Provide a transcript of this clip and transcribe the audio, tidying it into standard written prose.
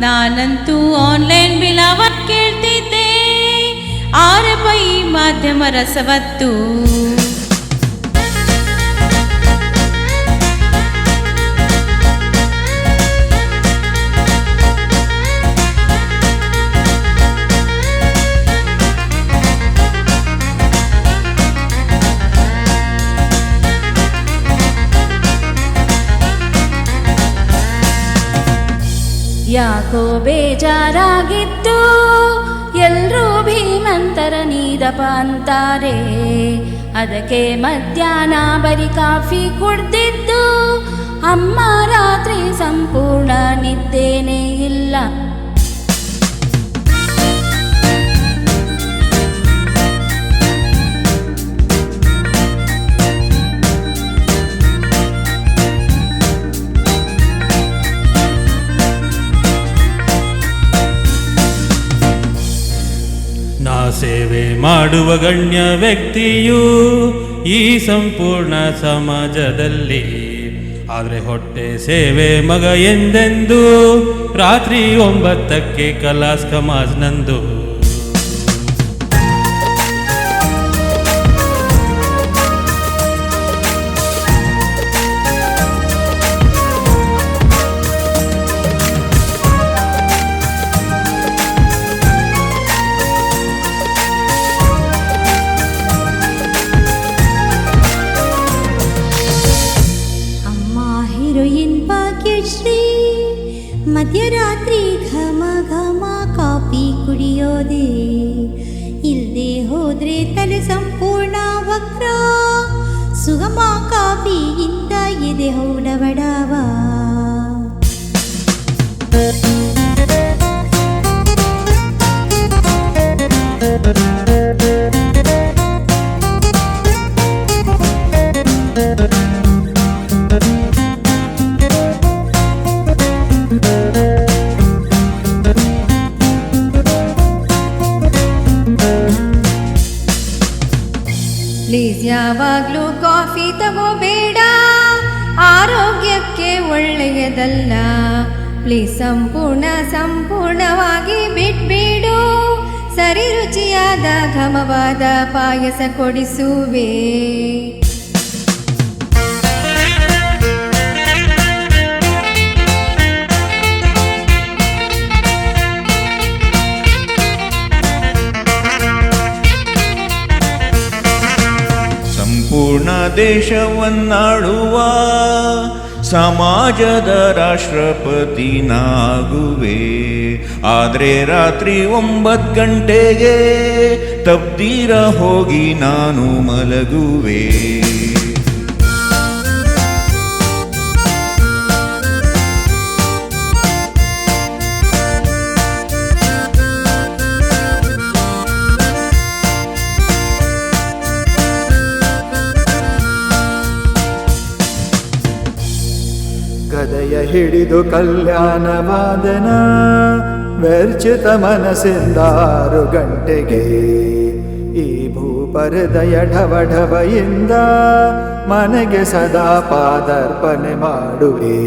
ನಾನಂತೂ ಆನ್ಲೈನ್ ಬಿಲವ ಕೇಳ್ತಿದ್ದೆ, 6 ರೂಪಾಯಿ ಮಾಧ್ಯಮ ರಸವತ್ತು. ಯಾಕೋ ಬೇಜಾರಾಗಿತ್ತು, ಎಲ್ರೂ ಭೀಮಂತರ ನೀದಪ ಅಂತಾರೆ. ಅದಕ್ಕೆ ಮಧ್ಯಾಹ್ನ ಬರೀ ಕಾಫಿ ಕುಡ್ದಿದ್ದು, ಅಮ್ಮ ರಾತ್ರಿ ಸಂಪೂರ್ಣ ನಿದ್ದೇನೇ ಇಲ್ಲ. ನಾ ಸೇವೆ ಮಾಡುವ ಗಣ್ಯ ವ್ಯಕ್ತಿಯು ಈ ಸಂಪೂರ್ಣ ಸಮಾಜದಲ್ಲಿ, ಆದರೆ ಹೊಟ್ಟೆ ಸೇವೆ ಮಗ ಎಂದೆಂದು ರಾತ್ರಿ 9ಕ್ಕೆ ಕಲಾಸ್ ಕಮಾಜ್ ನಂದು. ಹೀರೋಯಿನ್ ಭಾಗ್ಯಶ್ರೀ ಮಧ್ಯರಾತ್ರಿ ಘಮ ಘಮ ಕಾಫಿ ಕುಡಿಯೋದೆ, ಇಲ್ಲದೆ ಹೋದ್ರೆ ತಲೆ ಸಂಪೂರ್ಣ ವಕ್ರ. ಸುಗಮ ಕಾಫಿಯಿಂದ ಎದೆ ಹೊಡವಡವ. ಪ್ಲೀಸ್ ಯಾವಾಗಲೂ ಕಾಫಿ ತಗೋಬೇಡ, ಆರೋಗ್ಯಕ್ಕೆ ಒಳ್ಳೆಯದಲ್ಲ. ಪ್ಲೀಸ್ ಸಂಪೂರ್ಣವಾಗಿ ಬಿಟ್ಬೇಡು. ಸರಿ ರುಚಿಯಾದ ಘಮವಾದ ಪಾಯಸ ಕೊಡಿಸುವೆ. ಸಂಪೂರ್ಣ ದೇಶವನ್ನಾಳುವ ಸಮಾಜದ ರಾಷ್ಟ್ರಪತಿನಾಗುವೆ. ಆದರೆ ರಾತ್ರಿ 9 ಗಂಟೆಗೆ ತಪ್ತೀರ ಹೋಗಿ ನಾನು ಮಲಗುವೆ. ಗದೆಯ ಹಿಡಿದು ಕಲ್ಯಾಣ ವಾದನ, ವ್ಯರ್ಚಿತ ಮನಸ್ಸಿಂದ 6 ಗಂಟೆಗೆ ಈ ಭೂಪರದಯ ಢವಢವೆಯಿಂದ ಮನೆಗೆ ಸದಾ ಪಾದರ್ಪಣೆ ಮಾಡುವೆ.